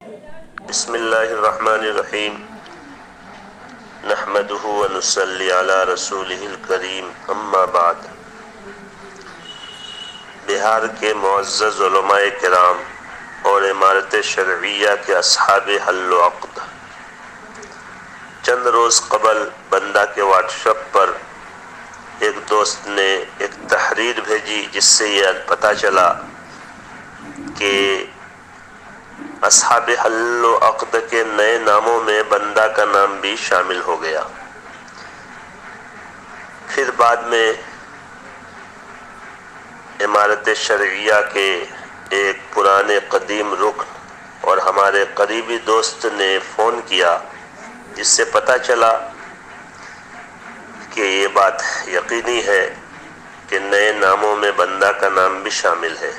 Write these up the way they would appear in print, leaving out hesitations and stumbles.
بسم اللہ الرحمن الرحیم نحمدہ ونصلی علی رسولہ الکریم اما بعد۔ بہار کے معزز علماء کرام اور امارت شرعیہ کے اصحاب حل و عقد، چند روز قبل بندہ کے واٹس ایپ پر ایک دوست نے ایک تحریر بھیجی جس سے یہ پتہ چلا کہ اصحاب حل و عقد کے نئے ناموں میں بندہ کا نام بھی شامل ہو گیا۔ پھر بعد میں امارت شرعیہ کے ایک پرانے قدیم رکن اور ہمارے قریبی دوست نے فون کیا جس سے پتہ چلا کہ یہ بات یقینی ہے کہ نئے ناموں میں بندہ کا نام بھی شامل ہے،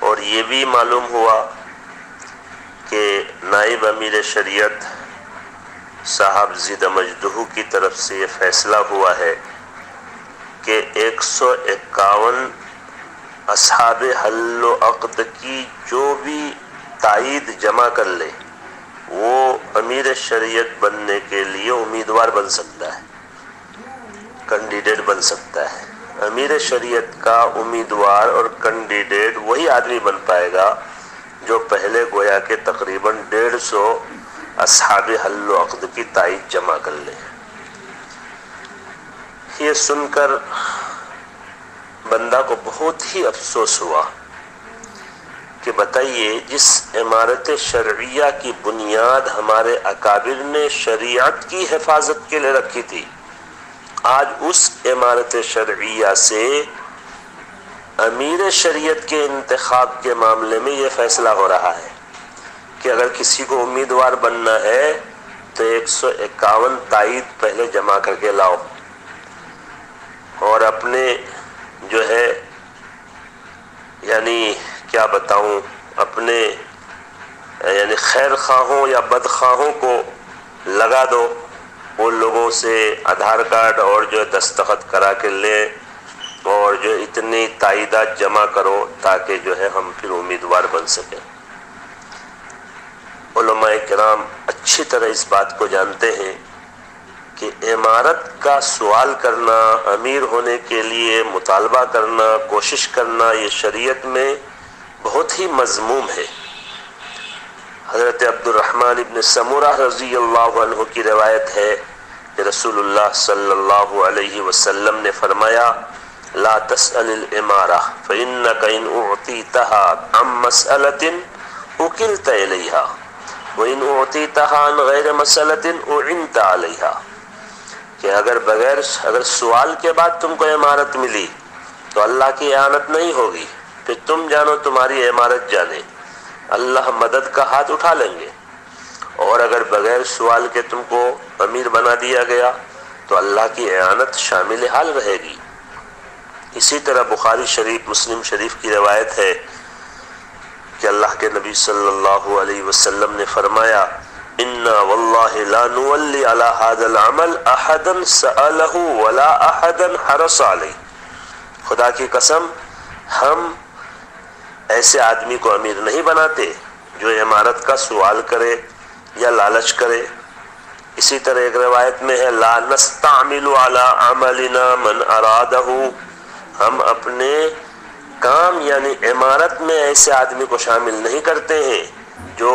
اور یہ بھی معلوم ہوا کہ نائب امیر شریعت صاحب زید مجدہ کی طرف سے یہ فیصلہ ہوا ہے کہ 151 اصحاب حل و عقد کی جو بھی تائید جمع کر لے وہ امیر شریعت بننے کے لیے امیدوار بن سکتا ہے، کینڈیڈیٹ بن سکتا ہے۔ امیر شریعت کا امیدوار اور کینڈیڈیٹ وہی آدمی بن پائے گا جو پہلے گویا کہ تقریباً 150 اصحاب حل و عقد کی تائید جمع کر لے۔ یہ سن کر بندہ کو بہت ہی افسوس ہوا کہ بتائیے، جس امارت شرعیہ کی بنیاد ہمارے اکابر نے شریعت کی حفاظت کے لیے رکھی تھی، آج اس امارت شرعیہ سے امیر شریعت کے انتخاب کے معاملے میں یہ فیصلہ ہو رہا ہے کہ اگر کسی کو امیدوار بننا ہے تو 151 تائید پہلے جمع کر کے لاؤ، اور اپنے جو ہے یعنی کیا بتاؤں، اپنے یعنی خیر خواہوں یا بد خواہوں کو لگا دو، ان لوگوں سے آدھار کارڈ اور جو دستخط کرا کے لیں اور جو اتنی تائیدات جمع کرو تاکہ جو ہے ہم پھر امیدوار بن سکیں۔ علماء کرام اچھی طرح اس بات کو جانتے ہیں کہ امارت کا سوال کرنا، امیر ہونے کے لیے مطالبہ کرنا، کوشش کرنا، یہ شریعت میں بہت ہی مذموم ہے۔ حضرت عبد الرحمن ابن سمورہ رضی اللہ عنہ کی روایت ہے کہ رسول اللہ صلی اللہ علیہ وسلم نے فرمایا، لا تسأل الامارہ فإنك إن أعطيتها عن مسألة أكلت إليها وإن أعطيتها عن غیر مسألة أعنت عليها، کہ اگر سوال کے بعد تم کو عمارت ملی تو اللہ کی اعانت نہیں ہوگی، پھر تم جانو تمہاری عمارت جانے، اللہ مدد کا ہاتھ اٹھا لیں گے، اور اگر بغیر سوال کے تم کو امیر بنا دیا گیا تو اللہ کی اعانت شامل حال رہے گی۔ اسی طرح بخاری شریف، مسلم شریف کی روایت ہے کہ اللہ کے نبی صلی اللہ علیہ وسلم نے فرمایا، اِنَّا وَاللَّهِ لَا نُوَلِّ عَلَى هَذَا الْعَمَلِ أَحَدًا سَأَلَهُ وَلَا أَحَدًا حَرَصَ عَلَيْهِ، خدا کی قسم ہم ایسے آدمی کو امیر نہیں بناتے جو عمارت کا سوال کرے یا لالچ کرے۔ اسی طرح ایک روایت میں ہے، لا نستعمل على عملنا من ارادہ، ہم اپنے کام یعنی عمارت میں ایسے آدمی کو شامل نہیں کرتے ہیں جو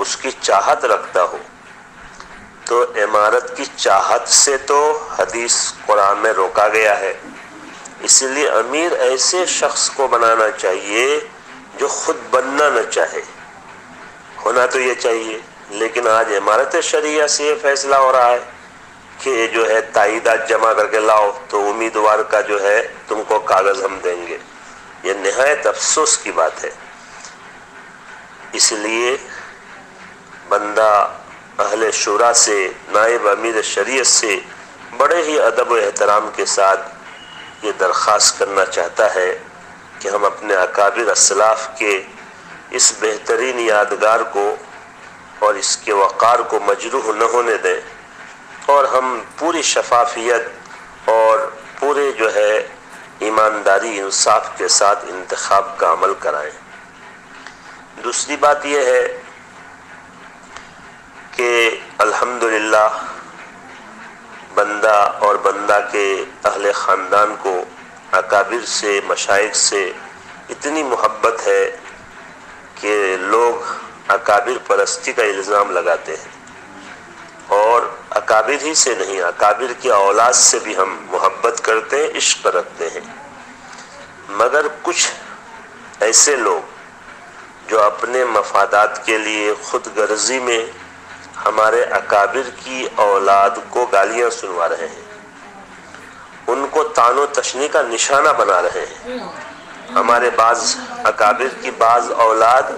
اس کی چاہت رکھتا ہو۔ تو عمارت کی چاہت سے تو حدیث قرآن میں روکا گیا ہے، اس لیے امیر ایسے شخص کو بنانا چاہیے جو خود بننا نہ چاہے، ہونا تو یہ چاہیے۔ لیکن آج امارت شریعہ سے یہ فیصلہ ہو رہا ہے کہ جو ہے تائیدات جمع کر کے لاؤ تو امیدوار کا جو ہے تم کو کاغذ ہم دیں گے۔ یہ نہایت افسوس کی بات ہے۔ اس لیے بندہ اہل شورا سے، نائب امیر شریعت سے بڑے ہی ادب و احترام کے ساتھ یہ درخواست کرنا چاہتا ہے کہ ہم اپنے اکابر اسلاف کے اس بہترین یادگار کو اور اس کے وقار کو مجروح نہ ہونے دیں، اور ہم پوری شفافیت اور پورے جو ہے ایمانداری انصاف کے ساتھ انتخاب کا عمل کرائیں۔ دوسری بات یہ ہے کہ الحمدللہ بندہ اور بندہ کے اہل خاندان کو اکابر سے، مشائخ سے اتنی محبت ہے کہ لوگ اکابر پرستی کا الزام لگاتے ہیں، اور اکابر ہی سے نہیں، اکابر کی اولاد سے بھی ہم محبت کرتے ہیں، عشق رکھتے ہیں، مگر کچھ ایسے لوگ جو اپنے مفادات کے لیے خود غرضی میں ہمارے اکابر کی اولاد کو گالیاں سنوا رہے ہیں، ان کو طعن و تشنیع کا نشانہ بنا رہے ہیں۔ ہمارے بعض اکابر کی بعض اولاد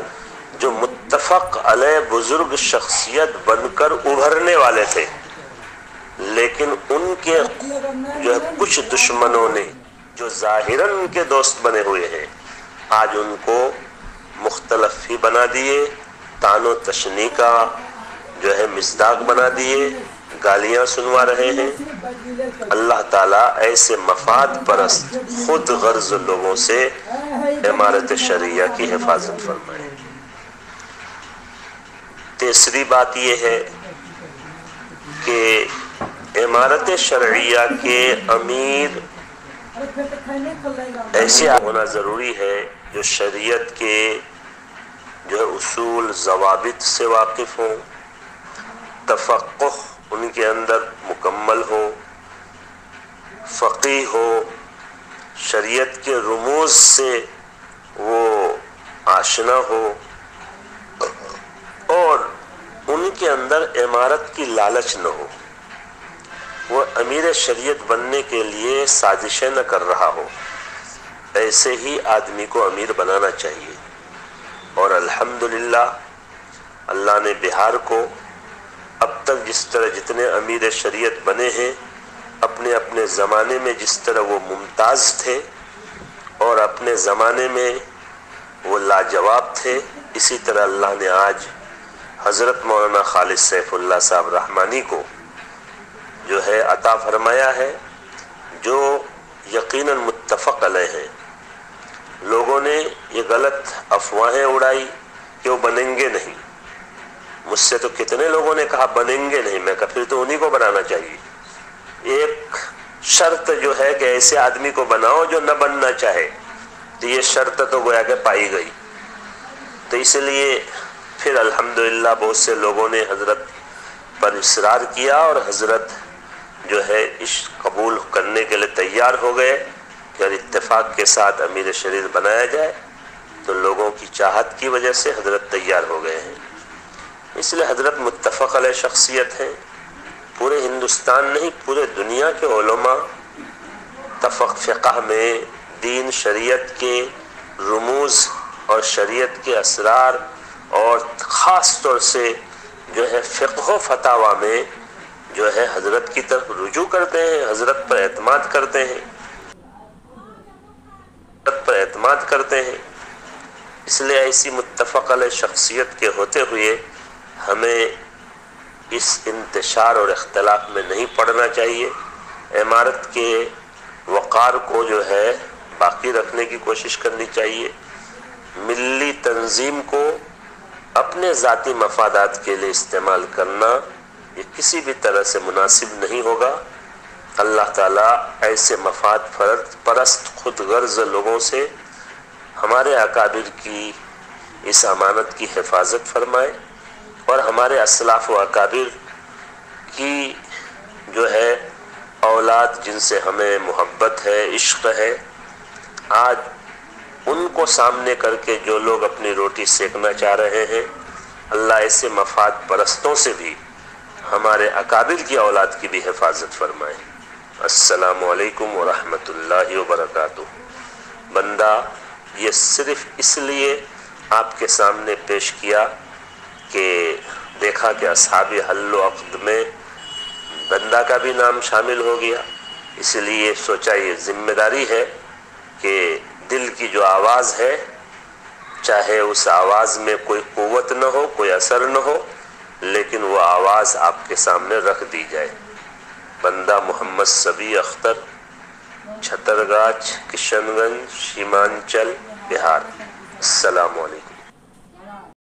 جو متفق علیہ بزرگ شخصیت بن کر ابھرنے والے تھے، لیکن ان کے جو ہے کچھ دشمنوں نے جو ظاہراً ان کے دوست بنے ہوئے ہیں، آج ان کو مختلف ہی بنا دیے، طعن و تشنیع کا جو ہے مصداق بنا دیے، گالیاں سنوا رہے ہیں۔ اللہ تعالیٰ ایسے مفاد پرست خود غرض لوگوں سے امارت شرعیہ کی حفاظت فرمائے۔ تیسری بات یہ ہے کہ امارت شرعیہ کے امیر ایسے ہونا ضروری ہے جو شریعت کے جو ہے اصول ضوابط سے واقف ہوں، تفقہ ان کے اندر مکمل ہو، فقیہ ہو، شریعت کے رموز سے وہ آشنا ہو، اور ان کے اندر امارت کی لالچ نہ ہو، وہ امیر شریعت بننے کے لیے سازشیں نہ کر رہا ہو، ایسے ہی آدمی کو امیر بنانا چاہیے۔ اور الحمدللہ اللہ نے بہار کو اب تک جس طرح جتنے امیر شریعت بنے ہیں، اپنے اپنے زمانے میں جس طرح وہ ممتاز تھے اور اپنے زمانے میں وہ لاجواب تھے، اسی طرح اللہ نے آج حضرت مولانا خالد سیف اللہ صاحب رحمانی کو جو ہے عطا فرمایا ہے، جو یقیناً متفق علیہ ہیں۔ لوگوں نے یہ غلط افواہیں اڑائی کہ وہ بنیں گے نہیں، مجھ سے تو کتنے لوگوں نے کہا بنیں گے نہیں، میں کہا پھر تو انہی کو بنانا چاہیے۔ ایک شرط جو ہے کہ ایسے آدمی کو بناؤ جو نہ بننا چاہے، تو یہ شرط تو گویا کہ پائی گئی۔ تو اس لیے پھر الحمدللہ بہت سے لوگوں نے حضرت پر اصرار کیا، اور حضرت جو ہے عشق قبول کرنے کے لیے تیار ہو گئے کہ اگر اتفاق کے ساتھ امیر شریعت بنایا جائے، تو لوگوں کی چاہت کی وجہ سے حضرت تیار ہو گئے ہیں۔ اس لیے حضرت متفق علیہ شخصیت ہیں، پورے ہندوستان نہیں پورے دنیا کے علماء فقہ میں دین شریعت کے رموز اور شریعت کے اسرار اور خاص طور سے جو ہے فقہ و فتاوی میں جو ہے حضرت کی طرف رجوع کرتے ہیں، حضرت پر اعتماد کرتے ہیں۔ اس لیے ایسی متفق علیہ شخصیت کے ہوتے ہوئے ہمیں اس انتشار اور اختلاف میں نہیں پڑنا چاہیے، امارت کے وقار کو جو ہے باقی رکھنے کی کوشش کرنی چاہیے۔ ملی تنظیم کو اپنے ذاتی مفادات کے لیے استعمال کرنا یہ کسی بھی طرح سے مناسب نہیں ہوگا۔ اللہ تعالیٰ ایسے مفاد پرست خود غرض لوگوں سے ہمارے اکابر کی اس امانت کی حفاظت فرمائے، اور ہمارے اسلاف و اکابر کی جو ہے اولاد جن سے ہمیں محبت ہے، عشق ہے، آج ان کو سامنے کر کے جو لوگ اپنی روٹی سیکنا چاہ رہے ہیں، اللہ ایسے مفاد پرستوں سے بھی ہمارے اکابر کی اولاد کی بھی حفاظت فرمائے۔ السلام علیکم ورحمۃ اللہ وبرکاتہ۔ بندہ یہ صرف اس لیے آپ کے سامنے پیش کیا کہ دیکھا کہ اصحاب حل و عقد میں بندہ کا بھی نام شامل ہو گیا، اس لیے سوچا یہ ذمہ داری ہے کہ دل کی جو آواز ہے، چاہے اس آواز میں کوئی قوت نہ ہو، کوئی اثر نہ ہو، لیکن وہ آواز آپ کے سامنے رکھ دی جائے۔ بندہ محمد صبی اختر، چھترگاچھ، کشن گنج، سیمانچل، بہار۔ السلام علیکم۔